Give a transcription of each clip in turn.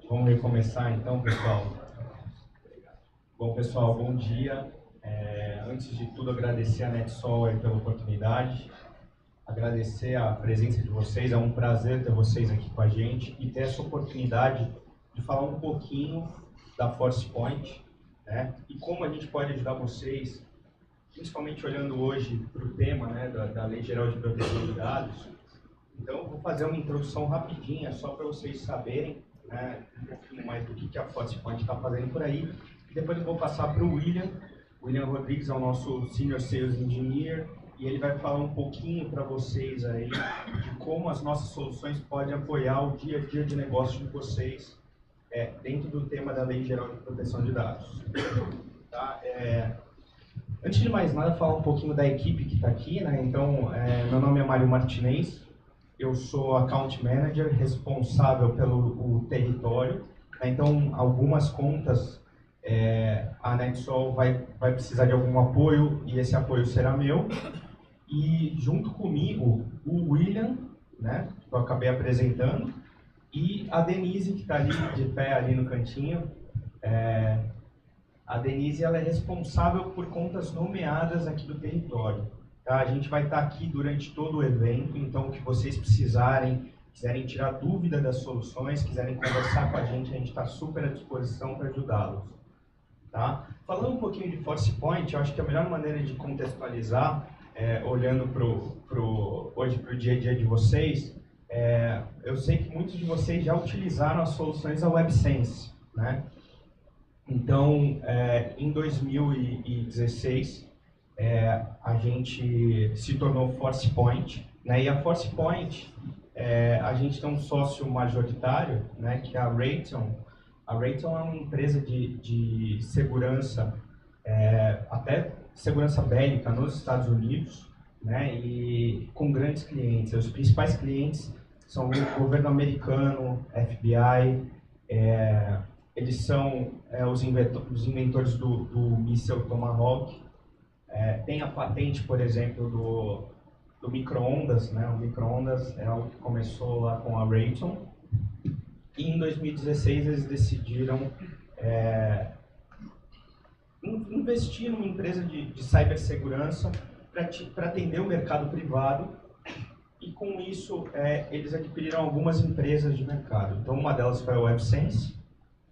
Vamos recomeçar então, pessoal. Bom, pessoal, bom dia. Antes de tudo, agradecer a NetSol aí pela oportunidade, agradecer a presença de vocês. É um prazer ter vocês aqui com a gente e ter essa oportunidade de falar um pouquinho da ForcePoint, né? E como a gente pode ajudar vocês, principalmente olhando hoje para o tema, né, da Lei Geral de Proteção de Dados. Então, vou fazer uma introdução rapidinha, só para vocês saberem, né, um pouquinho mais do que a ForcePoint está fazendo por aí. E depois eu vou passar para o William. O William Rodrigues é o nosso Senior Sales Engineer e ele vai falar um pouquinho para vocês aí de como as nossas soluções podem apoiar o dia a dia de negócio de vocês dentro do tema da Lei Geral de Proteção de Dados. Tá? Antes de mais nada, falar um pouquinho da equipe que está aqui, né? Então, meu nome é Mário Martinez. Eu sou Account Manager, responsável pelo território. Então, algumas contas, a NetSol vai precisar de algum apoio e esse apoio será meu. E junto comigo, o William, né, que eu acabei apresentando, e a Denise, que está ali de pé ali no cantinho. A Denise ela é responsável por contas nomeadas aqui do território. Tá? A gente vai estar aqui durante todo o evento, então o que vocês precisarem, quiserem tirar dúvida das soluções, quiserem conversar com a gente está super à disposição para ajudá-los. Tá? Falando um pouquinho de ForcePoint, eu acho que a melhor maneira de contextualizar, olhando hoje para o dia a dia de vocês, eu sei que muitos de vocês já utilizaram as soluções da WebSense, né? Então, em 2016, a gente se tornou ForcePoint, né? E a ForcePoint, a gente tem um sócio majoritário, né, que é a Raytheon. A Raytheon é uma empresa de segurança, até segurança bélica nos Estados Unidos, né, e com grandes clientes. Os principais clientes são o governo americano, FBI, eles são os inventores do míssil Tomahawk. Tem a patente, por exemplo, do micro-ondas, né? O micro-ondas é algo que começou lá com a Raytheon. E em 2016 eles decidiram investir numa empresa de cibersegurança para atender o mercado privado. E com isso eles adquiriram algumas empresas de mercado. Então uma delas foi a WebSense,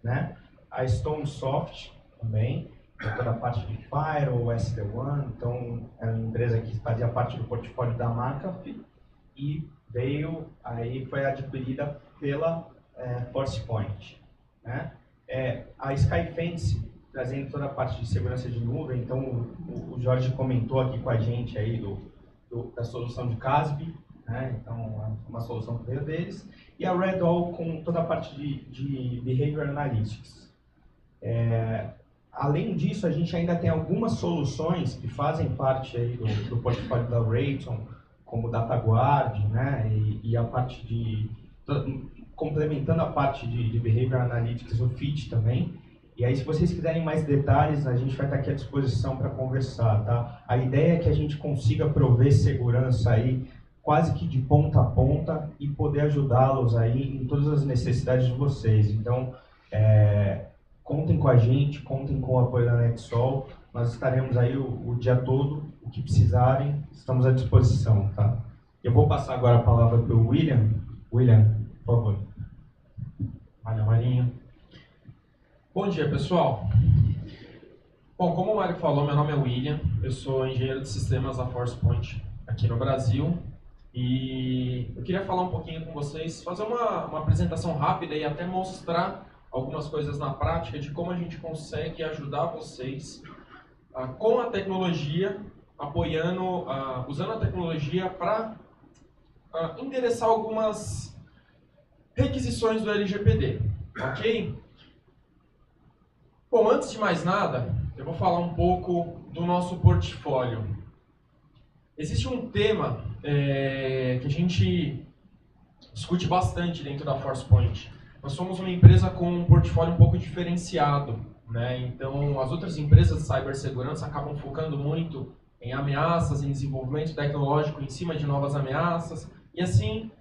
né? A Stonesoft também, toda a parte de Firewall, SD-WAN, então é uma empresa que fazia parte do portfólio da McAfee e foi adquirida pela ForcePoint, né? A Skyfence, trazendo toda a parte de segurança de nuvem, então o Jorge comentou aqui com a gente aí da solução de CASB, né? Então é uma solução que veio deles, e a Red All com toda a parte de Behavior Analytics. Além disso, a gente ainda tem algumas soluções que fazem parte aí do portfólio da Raytheon, como o DataGuard, né? E a parte complementando a parte de Behavior Analytics, o FIT também. E aí, se vocês quiserem mais detalhes, a gente vai estar aqui à disposição para conversar, tá? A ideia é que a gente consiga prover segurança aí quase que de ponta a ponta e poder ajudá-los aí em todas as necessidades de vocês. Então, contem com a gente, contem com o apoio da NetSol. Nós estaremos aí o dia todo, o que precisarem, estamos à disposição, tá? Eu vou passar agora a palavra para o William. William, por favor. Valeu, Marinho. Bom dia, pessoal. Bom, como o Mário falou, meu nome é William, eu sou engenheiro de sistemas da ForcePoint aqui no Brasil. E eu queria falar um pouquinho com vocês, fazer uma apresentação rápida e até mostrar algumas coisas na prática de como a gente consegue ajudar vocês com a tecnologia, usando a tecnologia para endereçar algumas requisições do LGPD, ok? Bom, antes de mais nada, eu vou falar um pouco do nosso portfólio. Existe um tema que a gente discute bastante dentro da ForcePoint. Nós somos uma empresa com um portfólio um pouco diferenciado, né? Então, as outras empresas de cibersegurança acabam focando muito em ameaças, em desenvolvimento tecnológico em cima de novas ameaças, e assim,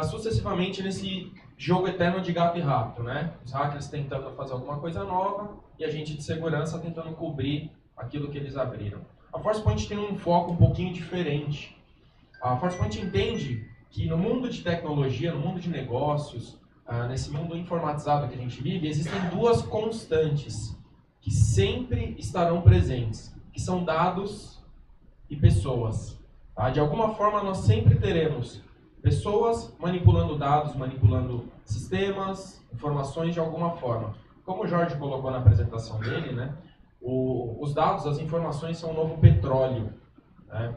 sucessivamente nesse jogo eterno de gato e rato, né? Os hackers tentando fazer alguma coisa nova e a gente de segurança tentando cobrir aquilo que eles abriram. A Forcepoint tem um foco um pouquinho diferente. A Forcepoint entende que no mundo de tecnologia, no mundo de negócios, nesse mundo informatizado que a gente vive, existem duas constantes que sempre estarão presentes, que são dados e pessoas. Tá? De alguma forma, nós sempre teremos pessoas manipulando dados, manipulando sistemas, informações de alguma forma. Como o Jorge colocou na apresentação dele, né, os dados, as informações são o novo petróleo. Né?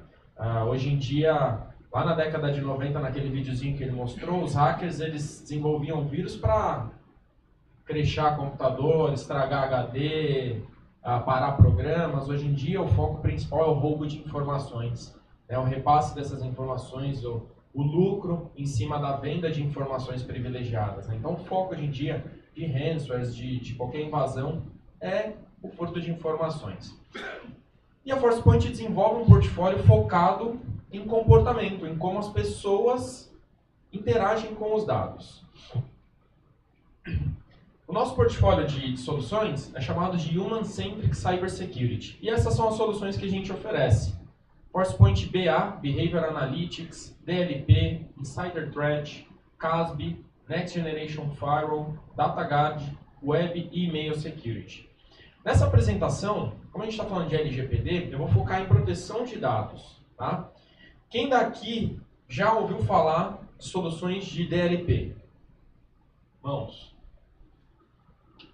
Hoje em dia, lá na década de 90, naquele videozinho que ele mostrou, os hackers eles desenvolviam vírus para crashar computador, estragar HD, parar programas. Hoje em dia, o foco principal é o roubo de informações. Né? O repasse dessas informações, o lucro em cima da venda de informações privilegiadas. Né? Então, o foco hoje em dia de ransomwares, de qualquer invasão, é o furto de informações. E a Forcepoint desenvolve um portfólio focado em comportamento, em como as pessoas interagem com os dados. O nosso portfólio de soluções é chamado de Human Centric Cybersecurity. E essas são as soluções que a gente oferece. Forcepoint BA, Behavior Analytics, DLP, Insider Threat, CASB, Next Generation Firewall, DataGuard, Web e Email Security. Nessa apresentação, como a gente está falando de LGPD, eu vou focar em proteção de dados. Tá? Quem daqui já ouviu falar de soluções de DLP? Mãos.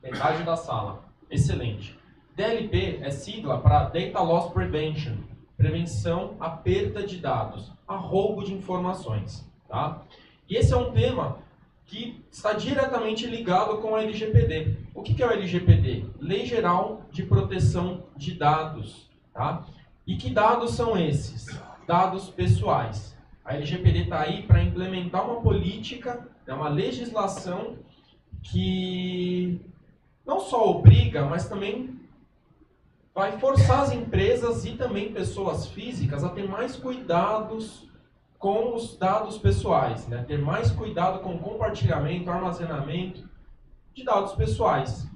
Metade da sala. Excelente. DLP é sigla para Data Loss Prevention, prevenção à perda de dados, a roubo de informações. Tá? E esse é um tema que está diretamente ligado com a LGPD. O que é o LGPD? Lei Geral de Proteção de Dados. Tá? E que dados são esses? Dados pessoais. A LGPD está aí para implementar uma política, uma legislação que não só obriga, mas também vai forçar as empresas e também pessoas físicas a ter mais cuidados com os dados pessoais, né? Ter mais cuidado com o compartilhamento, armazenamento de dados pessoais.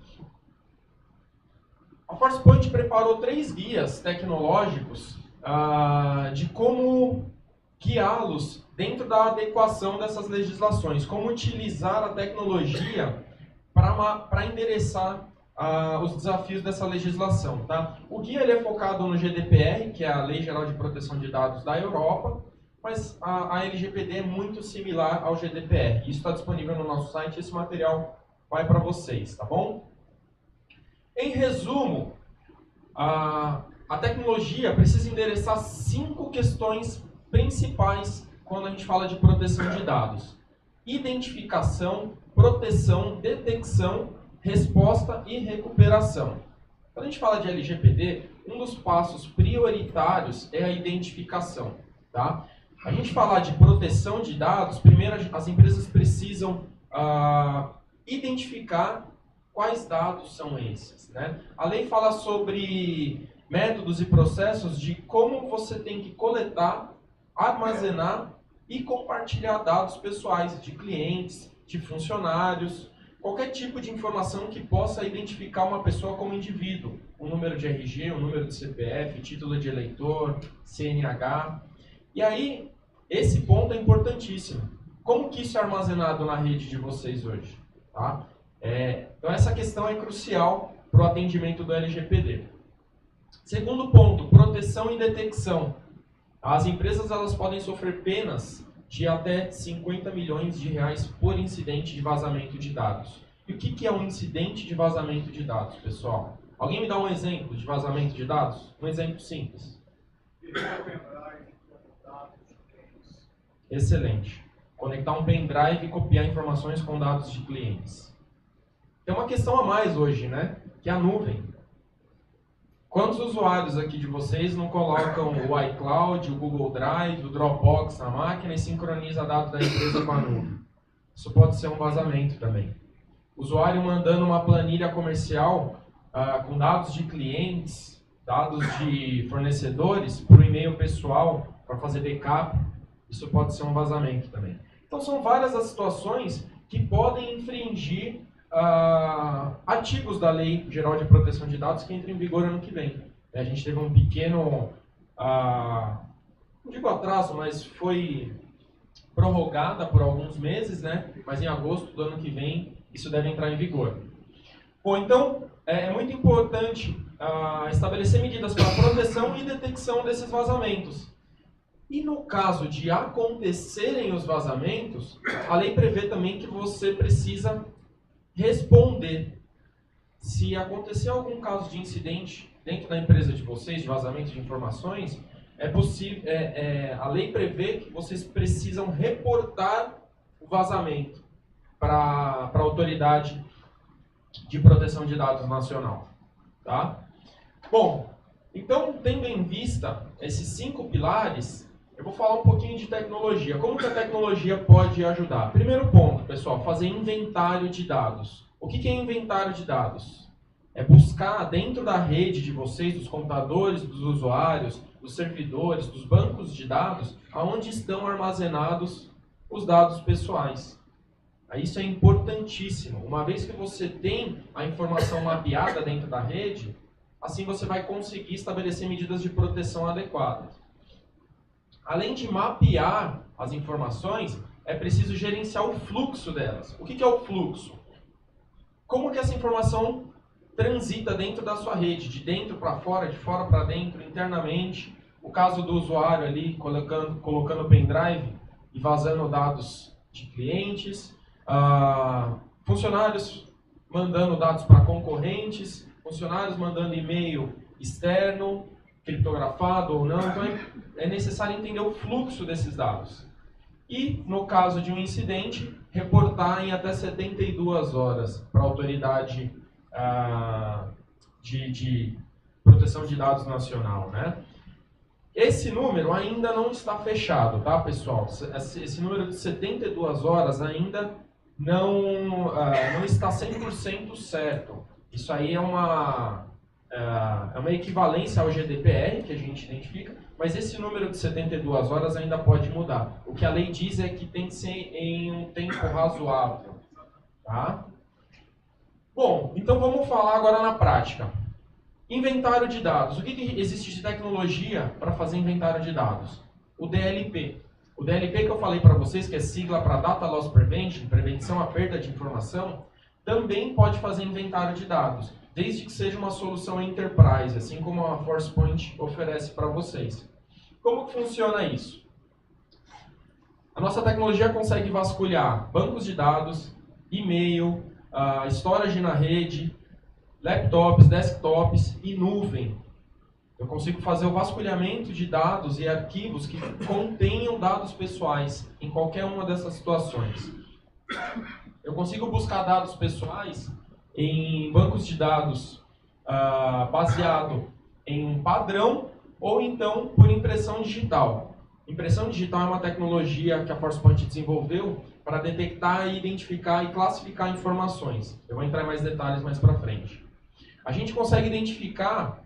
A Forcepoint preparou 3 guias tecnológicos de como guiá-los dentro da adequação dessas legislações, como utilizar a tecnologia para endereçar os desafios dessa legislação. Tá? O guia ele é focado no GDPR, que é a Lei Geral de Proteção de Dados da Europa, mas a LGPD é muito similar ao GDPR. Isso está disponível no nosso site, esse material vai para vocês, tá bom? Em resumo, a tecnologia precisa endereçar 5 questões principais quando a gente fala de proteção de dados: identificação, proteção, detecção, resposta e recuperação. Quando a gente fala de LGPD, um dos passos prioritários é a identificação. Tá? A gente falar de proteção de dados, primeiro as empresas precisam identificar quais dados são esses. Né? A lei fala sobre métodos e processos de como você tem que coletar, armazenar e compartilhar dados pessoais de clientes, de funcionários, qualquer tipo de informação que possa identificar uma pessoa como indivíduo. Um número de RG, um número de CPF, título de eleitor, CNH. E aí, esse ponto é importantíssimo. Como que isso é armazenado na rede de vocês hoje? Tá? Então essa questão é crucial para o atendimento do LGPD. Segundo ponto, proteção e detecção. As empresas elas podem sofrer penas de até 50 milhões de reais por incidente de vazamento de dados. E o que é um incidente de vazamento de dados, pessoal? Alguém me dá um exemplo de vazamento de dados? Um exemplo simples. Excelente. Conectar um pendrive e copiar informações com dados de clientes. Tem uma questão a mais hoje, né? Que é a nuvem. Quantos usuários aqui de vocês não colocam o iCloud, o Google Drive, o Dropbox na máquina e sincroniza dados da empresa com a nuvem? Isso pode ser um vazamento também. Usuário mandando uma planilha comercial com dados de clientes, dados de fornecedores para o e-mail pessoal para fazer backup. Isso pode ser um vazamento também. Então são várias as situações que podem infringir artigos da Lei Geral de Proteção de Dados que entra em vigor ano que vem. A gente teve um pequeno, não digo atraso, mas foi prorrogada por alguns meses, né? Mas em agosto do ano que vem isso deve entrar em vigor. Bom, então é muito importante estabelecer medidas para proteção e detecção desses vazamentos. E no caso de acontecerem os vazamentos, a lei prevê também que você precisa responder. Se acontecer algum caso de incidente dentro da empresa de vocês, de vazamento de informações, é possível, a lei prevê que vocês precisam reportar o vazamento para a autoridade de proteção de dados nacional. Tá? Bom, então, tendo em vista esses 5 pilares, eu vou falar um pouquinho de tecnologia. Como que a tecnologia pode ajudar? Primeiro ponto, pessoal, fazer inventário de dados. O que é inventário de dados? É buscar dentro da rede de vocês, dos computadores, dos usuários, dos servidores, dos bancos de dados, aonde estão armazenados os dados pessoais. Isso é importantíssimo. Uma vez que você tem a informação mapeada dentro da rede, assim você vai conseguir estabelecer medidas de proteção adequadas. Além de mapear as informações, é preciso gerenciar o fluxo delas. O que é o fluxo? Como que essa informação transita dentro da sua rede, de dentro para fora, de fora para dentro, internamente. O caso do usuário ali colocando pendrive e vazando dados de clientes, funcionários mandando dados para concorrentes, funcionários mandando e-mail externo, criptografado ou não. Então é necessário entender o fluxo desses dados. E, no caso de um incidente, reportar em até 72 horas para a autoridade de proteção de dados nacional, né? Esse número ainda não está fechado, tá, pessoal? Esse número de 72 horas ainda não está 100% certo. Isso aí é uma equivalência ao GDPR que a gente identifica, mas esse número de 72 horas ainda pode mudar. O que a lei diz é que tem que ser em um tempo razoável, tá? Bom, então vamos falar agora na prática. Inventário de dados. O que existe de tecnologia para fazer inventário de dados? O DLP. O DLP que eu falei para vocês, que é sigla para Data Loss Prevention, prevenção à perda de informação, também pode fazer inventário de dados, desde que seja uma solução enterprise, assim como a ForcePoint oferece para vocês. Como que funciona isso? A nossa tecnologia consegue vasculhar bancos de dados, e-mail, storage na rede, laptops, desktops e nuvem. Eu consigo fazer o vasculhamento de dados e arquivos que contenham dados pessoais em qualquer uma dessas situações. Eu consigo buscar dados pessoais em bancos de dados baseado em um padrão ou então por impressão digital. Impressão digital é uma tecnologia que a ForcePoint desenvolveu para detectar, identificar e classificar informações. Eu vou entrar em mais detalhes mais para frente. A gente consegue identificar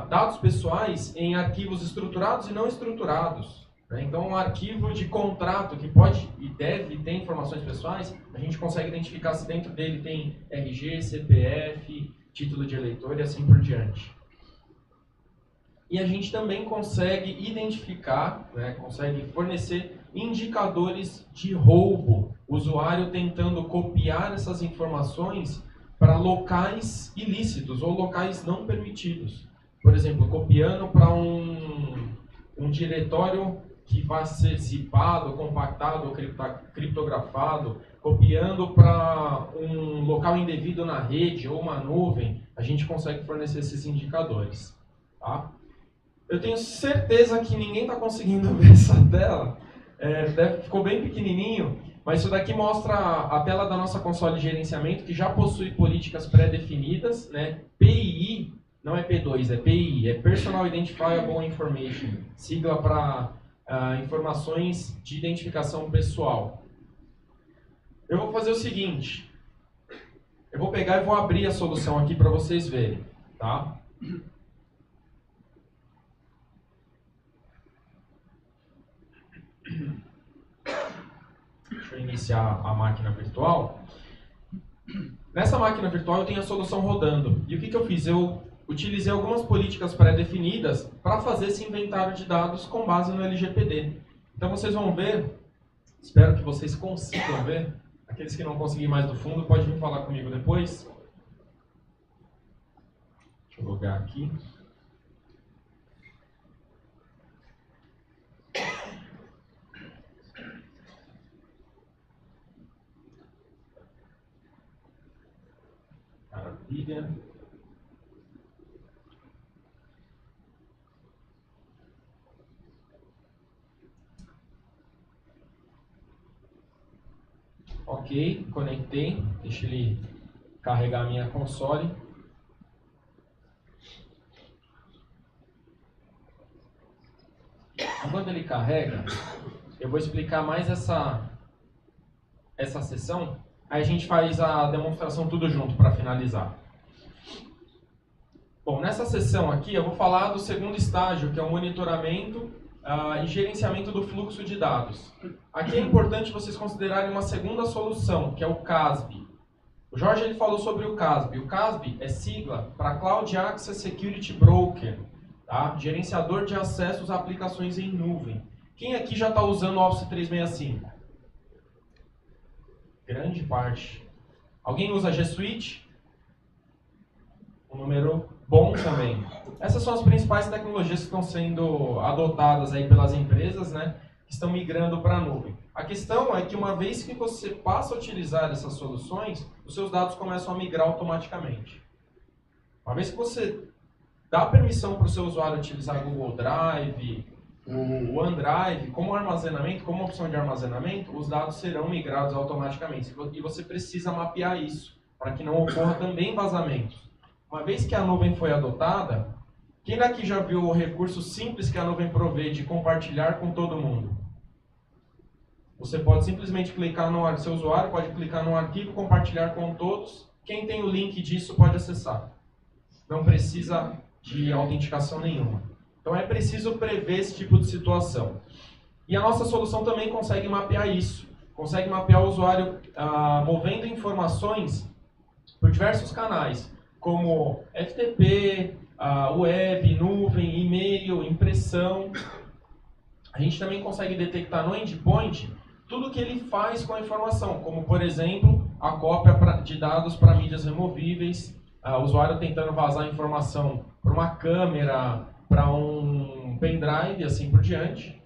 dados pessoais em arquivos estruturados e não estruturados. Né? Então, um arquivo de contrato que pode e deve ter informações pessoais, a gente consegue identificar se dentro dele tem RG, CPF, título de eleitor e assim por diante. E a gente também consegue identificar, né, consegue fornecer indicadores de roubo. O usuário tentando copiar essas informações para locais ilícitos ou locais não permitidos. Por exemplo, copiando para um diretório que vai ser zipado, compactado ou criptografado, copiando para um local indevido na rede ou uma nuvem, a gente consegue fornecer esses indicadores. Tá? Eu tenho certeza que ninguém está conseguindo ver essa tela, ficou bem pequenininho, mas isso daqui mostra a tela da nossa console de gerenciamento, que já possui políticas pré-definidas, né? PII, não é P2, é PII, é Personal Identifiable Information, sigla para informações de identificação pessoal. Eu vou fazer o seguinte, eu vou pegar e vou abrir a solução aqui para vocês verem, tá? Deixa Deixa eu iniciar a máquina virtual. Nessa máquina virtual eu tenho a solução rodando. E o que eu fiz? Eu utilizei algumas políticas pré-definidas para fazer esse inventário de dados com base no LGPD. Então vocês vão ver, espero que vocês consigam ver. Aqueles que não conseguirem mais do fundo, pode vir falar comigo depois. Deixa eu logar aqui. Maravilha. Ok, conectei. Deixa ele carregar a minha console. Enquanto ele carrega, eu vou explicar mais essa sessão. Aí a gente faz a demonstração tudo junto para finalizar. Bom, nessa sessão aqui eu vou falar do segundo estágio, que é o monitoramento e gerenciamento do fluxo de dados. Aqui é importante vocês considerarem uma segunda solução, que é o CASB. O Jorge ele falou sobre o CASB. O CASB é sigla para Cloud Access Security Broker, tá? Gerenciador de acessos a aplicações em nuvem. Quem aqui já está usando o Office 365? Grande parte. Alguém usa G Suite? Um número bom também. Essas são as principais tecnologias que estão sendo adotadas aí pelas empresas, né, que estão migrando para a nuvem. A questão é que uma vez que você passa a utilizar essas soluções, os seus dados começam a migrar automaticamente. Uma vez que você dá permissão para o seu usuário utilizar Google Drive, o OneDrive como armazenamento, como opção de armazenamento, os dados serão migrados automaticamente. E você precisa mapear isso, para que não ocorra também vazamentos. Uma vez que a nuvem foi adotada, quem daqui já viu o recurso simples que a nuvem provê de compartilhar com todo mundo? Você pode simplesmente clicar no seu usuário, pode clicar no arquivo, compartilhar com todos. Quem tem o link disso pode acessar. Não precisa de autenticação nenhuma. Então é preciso prever esse tipo de situação. E a nossa solução também consegue mapear isso. Consegue mapear o usuário movendo informações por diversos canais, como FTP, web, nuvem, e-mail, impressão. A gente também consegue detectar no endpoint tudo o que ele faz com a informação, como, por exemplo, a cópia de dados para mídias removíveis, o usuário tentando vazar informação para uma câmera, para um pendrive e assim por diante.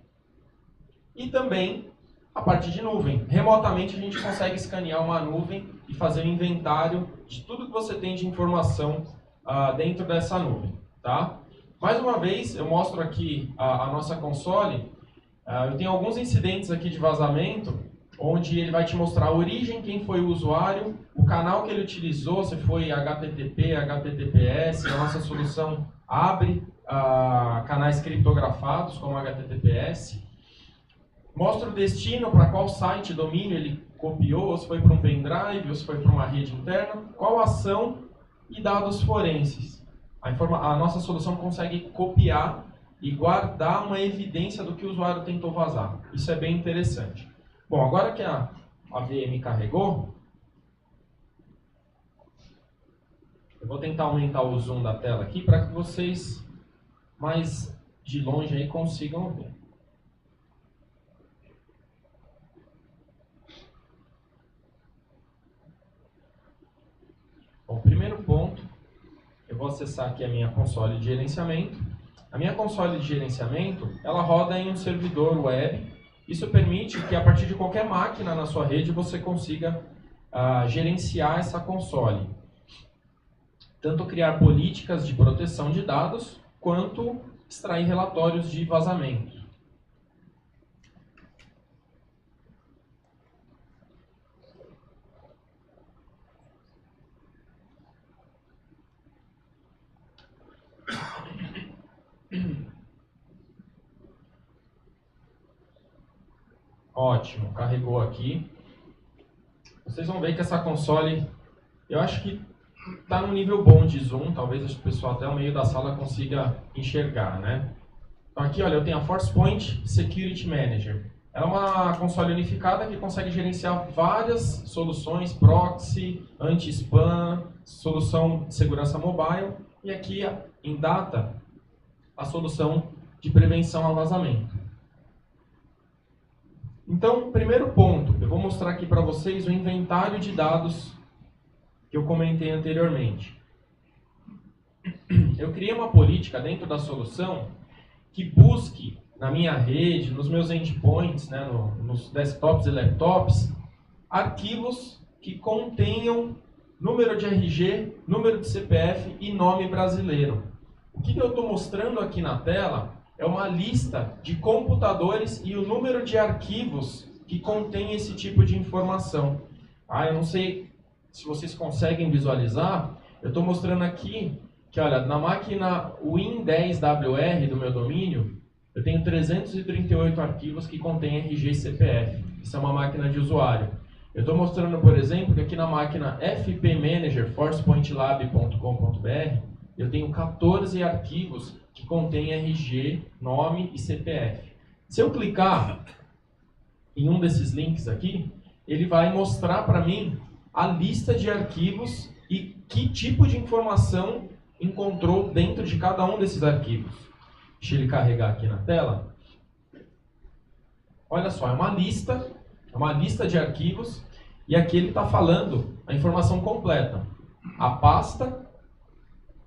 E também a parte de nuvem. Remotamente a gente consegue escanear uma nuvem e fazer um inventário de tudo que você tem de informação dentro dessa nuvem. Tá? Mais uma vez, eu mostro aqui a nossa console. Eu tenho alguns incidentes aqui de vazamento, onde ele vai te mostrar a origem, quem foi o usuário, o canal que ele utilizou, se foi HTTP, HTTPS. A nossa solução abre canais criptografados, como HTTPS. Mostra o destino, para qual site, domínio ele copiou, ou se foi para um pendrive, ou se foi para uma rede interna, qual ação e dados forenses. A nossa solução consegue copiar e guardar uma evidência do que o usuário tentou vazar. Isso é bem interessante. Bom, agora que a VM carregou, eu vou tentar aumentar o zoom da tela aqui para que vocês mais de longe aí consigam ver. Bom, primeiro ponto, eu vou acessar aqui a minha console de gerenciamento. A minha console de gerenciamento, ela roda em um servidor web. Isso permite que a partir de qualquer máquina na sua rede você consiga gerenciar essa console. Tanto criar políticas de proteção de dados, quanto extrair relatórios de vazamento. Ótimo, carregou aqui. Vocês vão ver que essa console, eu acho que está no nível bom de zoom, talvez o pessoal até o meio da sala consiga enxergar, né? Então aqui, olha, eu tenho a ForcePoint Security Manager. Ela é uma console unificada que consegue gerenciar várias soluções, proxy, anti-spam, solução de segurança mobile e aqui em data a solução de prevenção a vazamento. Então, primeiro ponto, eu vou mostrar aqui para vocês o inventário de dados que eu comentei anteriormente. Eu criei uma política dentro da solução que busque na minha rede, nos meus endpoints, né, nos desktops e laptops, arquivos que contenham número de RG, número de CPF e nome brasileiro. O que eu estou mostrando aqui na tela é uma lista de computadores e o número de arquivos que contém esse tipo de informação. Eu não sei se vocês conseguem visualizar, eu estou mostrando aqui que, olha, na máquina Win10WR do meu domínio, eu tenho 338 arquivos que contêm RG e CPF. Isso é uma máquina de usuário. Eu estou mostrando, por exemplo, que aqui na máquina FP Manager, forcepointlab.com.br, eu tenho 14 arquivos que contêm RG, nome e CPF. Se eu clicar em um desses links aqui, ele vai mostrar para mim a lista de arquivos e que tipo de informação encontrou dentro de cada um desses arquivos. Deixa ele carregar aqui na tela. Olha só, é uma lista de arquivos e aqui ele está falando a informação completa. A pasta,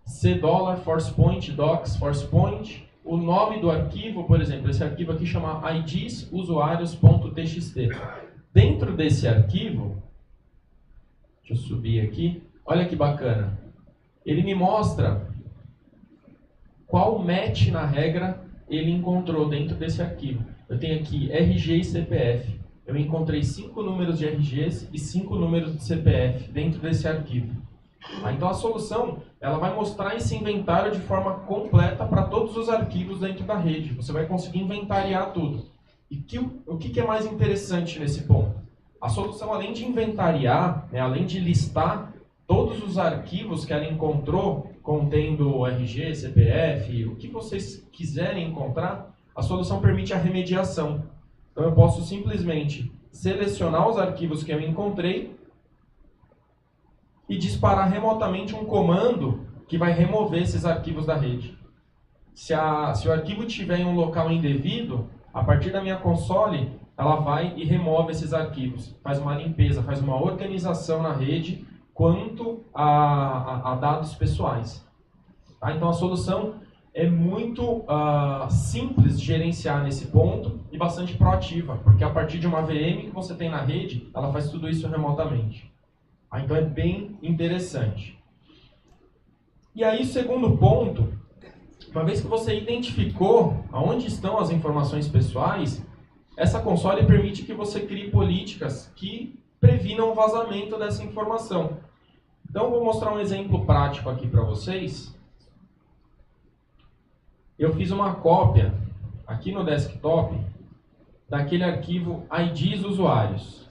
$, ForcePoint, Docs, ForcePoint, o nome do arquivo, por exemplo, esse arquivo aqui chama idsusuarios.txt. Dentro desse arquivo, deixa eu subir aqui, olha que bacana. Ele me mostra qual match na regra ele encontrou dentro desse arquivo. Eu tenho aqui RG e CPF. Eu encontrei 5 números de RGs e 5 números de CPF dentro desse arquivo. Então a solução ela vai mostrar esse inventário de forma completa para todos os arquivos dentro da rede. Você vai conseguir inventariar tudo. E o que é mais interessante nesse ponto? A solução, além de inventariar, né, além de listar todos os arquivos que ela encontrou, contendo RG, CPF, o que vocês quiserem encontrar, a solução permite a remediação. Então eu posso simplesmente selecionar os arquivos que eu encontrei e disparar remotamente um comando que vai remover esses arquivos da rede. Se o arquivo estiver em um local indevido, a partir da minha console, ela vai e remove esses arquivos, faz uma limpeza, faz uma organização na rede quanto a dados pessoais. Tá? Então a solução é muito simples de gerenciar nesse ponto e bastante proativa, porque a partir de uma VM que você tem na rede, ela faz tudo isso remotamente. Então é bem interessante. E aí, segundo ponto, uma vez que você identificou aonde estão as informações pessoais, essa console permite que você crie políticas que previnam o vazamento dessa informação. Então, eu vou mostrar um exemplo prático aqui para vocês. Eu fiz uma cópia aqui no desktop daquele arquivo IDs usuários.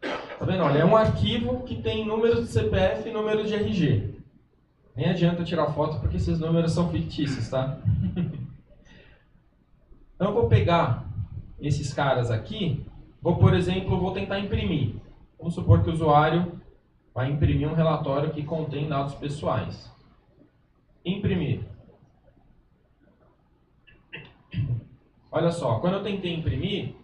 Tá vendo? Olha, é um arquivo que tem números de CPF e números de RG. Nem adianta tirar foto porque esses números são fictícios, tá? Então eu vou pegar esses caras aqui, por exemplo, vou tentar imprimir. Vamos supor que o usuário vai imprimir um relatório que contém dados pessoais. Imprimir. Olha só, quando eu tentei imprimir,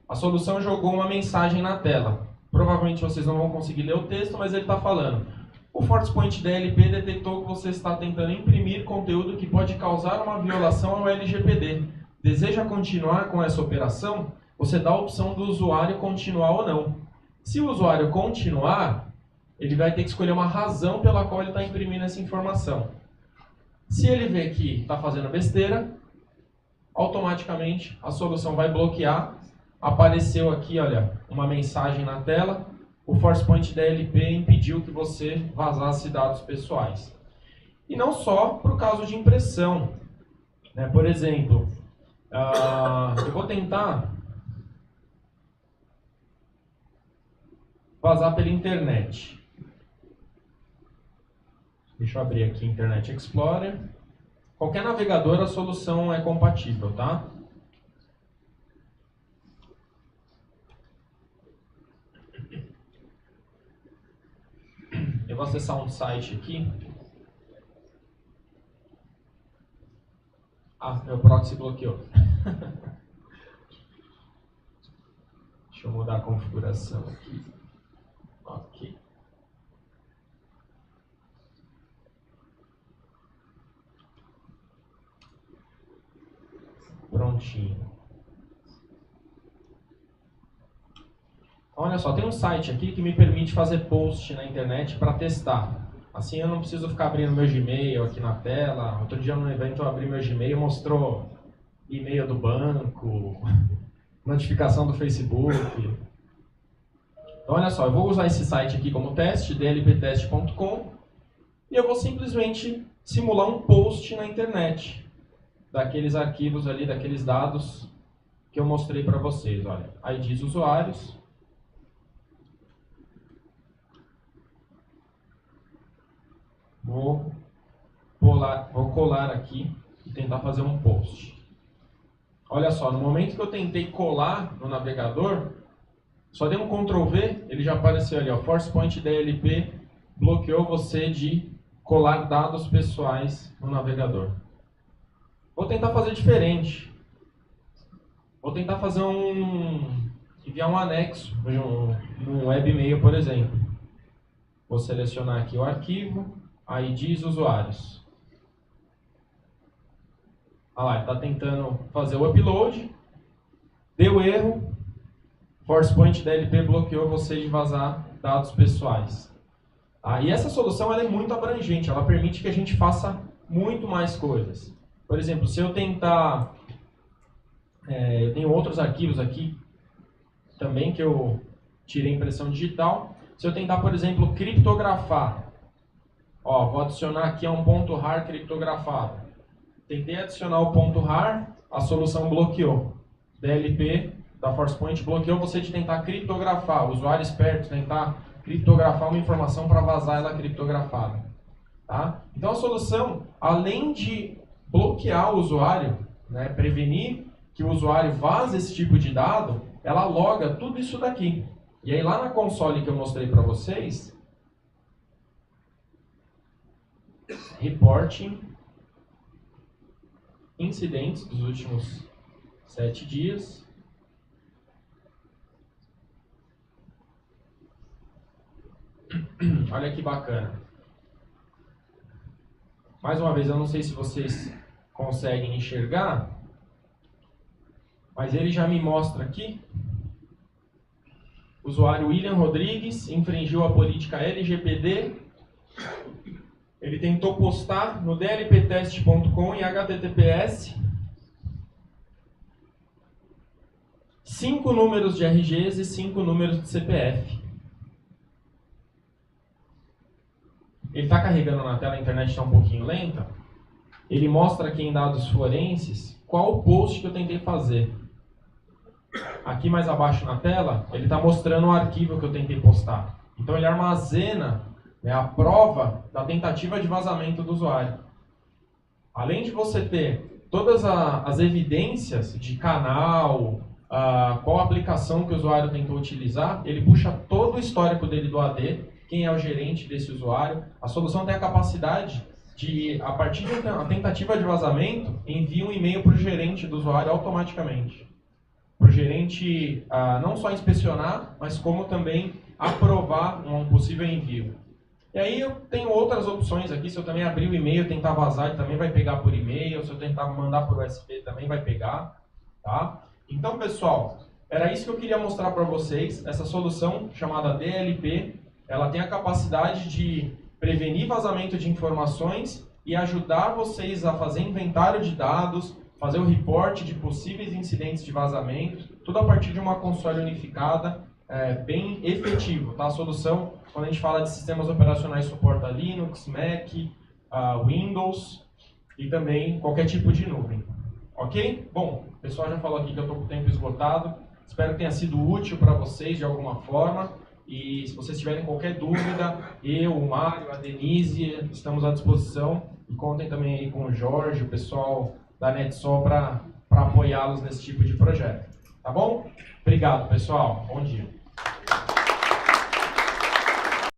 a solução jogou uma mensagem na tela. Provavelmente vocês não vão conseguir ler o texto, mas ele está falando: o ForcePoint DLP detectou que você está tentando imprimir conteúdo que pode causar uma violação ao LGPD. Deseja continuar com essa operação? Você dá a opção do usuário continuar ou não. Se o usuário continuar, ele vai ter que escolher uma razão pela qual ele está imprimindo essa informação. Se ele vê que está fazendo besteira, automaticamente a solução vai bloquear. Apareceu aqui, olha, uma mensagem na tela. O ForcePoint DLP impediu que você vazasse dados pessoais. E não só para o caso de impressão. Né? Por exemplo, eu vou tentar vazar pela internet. Deixa eu abrir aqui Internet Explorer. Qualquer navegador, a solução é compatível, tá? vou acessar um site aqui. Ah, meu proxy bloqueou. Deixa eu mudar a configuração aqui. Ok. Prontinho. Olha só, tem um site aqui que me permite fazer post na internet para testar. Assim eu não preciso ficar abrindo meu Gmail aqui na tela. Outro dia no evento eu abri meu Gmail, mostrou e-mail do banco, notificação do Facebook. Então olha só, eu vou usar esse site aqui como teste, dlptest.com, e eu vou simplesmente simular um post na internet daqueles arquivos ali, daqueles dados que eu mostrei para vocês. Olha, IDs usuários. Vou colar aqui e tentar fazer um post. Olha só, no momento que eu tentei colar no navegador, só dei um Ctrl V, ele já apareceu ali, ó, ForcePoint DLP bloqueou você de colar dados pessoais no navegador. Vou tentar fazer diferente. Vou tentar fazer enviar um anexo num webmail, por exemplo. Vou selecionar aqui o arquivo, IDs usuários. Olha lá, ele está tentando fazer o upload, deu erro, ForcePoint DLP bloqueou você de vazar dados pessoais. E essa solução ela é muito abrangente, ela permite que a gente faça muito mais coisas. Por exemplo, se eu tentar... eu tenho outros arquivos aqui também que eu tirei impressão digital. Se eu tentar, por exemplo, criptografar, vou adicionar aqui a um ponto .rar criptografado. Tentei adicionar o ponto .rar, a solução bloqueou. DLP da ForcePoint bloqueou você de tentar criptografar. O usuário esperto tentar criptografar uma informação para vazar ela criptografada. Tá? Então a solução, além de bloquear o usuário, né, prevenir que o usuário vaze esse tipo de dado, ela loga tudo isso daqui. E aí lá na console que eu mostrei para vocês, reporting incidentes dos últimos 7 dias. Olha que bacana. Mais uma vez, eu não sei se vocês conseguem enxergar, mas ele já me mostra aqui. O usuário William Rodrigues infringiu a política LGPD. Ele tentou postar no dlptest.com em HTTPS 5 números de RGs e 5 números de CPF. Ele está carregando na tela, a internet está um pouquinho lenta. Ele mostra aqui em dados forenses qual o post que eu tentei fazer. Aqui mais abaixo na tela, ele está mostrando o arquivo que eu tentei postar. Então ele armazena, né, a prova da tentativa de vazamento do usuário. Além de você ter todas as evidências de canal, qual aplicação que o usuário tentou utilizar, ele puxa todo o histórico dele do AD, quem é o gerente desse usuário. A solução tem a capacidade de, a partir de uma tentativa de vazamento, envia um e-mail para o gerente do usuário automaticamente. Para o gerente não só inspecionar, mas como também aprovar um possível envio. E aí eu tenho outras opções aqui. Se eu também abrir o e-mail e tentar vazar, ele também vai pegar por e-mail. Se eu tentar mandar por USB, também vai pegar. Tá? Então, pessoal, era isso que eu queria mostrar para vocês. Essa solução chamada DLP, ela tem a capacidade de prevenir vazamento de informações e ajudar vocês a fazer inventário de dados, fazer o reporte de possíveis incidentes de vazamento, tudo a partir de uma console unificada, bem efetivo. Tá? A solução, quando a gente fala de sistemas operacionais, suporta Linux, Mac, Windows e também qualquer tipo de nuvem. Ok? Bom, o pessoal já falou aqui que eu estou com o tempo esgotado. Espero que tenha sido útil para vocês de alguma forma. E se vocês tiverem qualquer dúvida, eu, o Mário, a Denise, estamos à disposição. E contem também aí com o Jorge, o pessoal da NetSol, para apoiá-los nesse tipo de projeto. Tá bom? Obrigado, pessoal. Bom dia.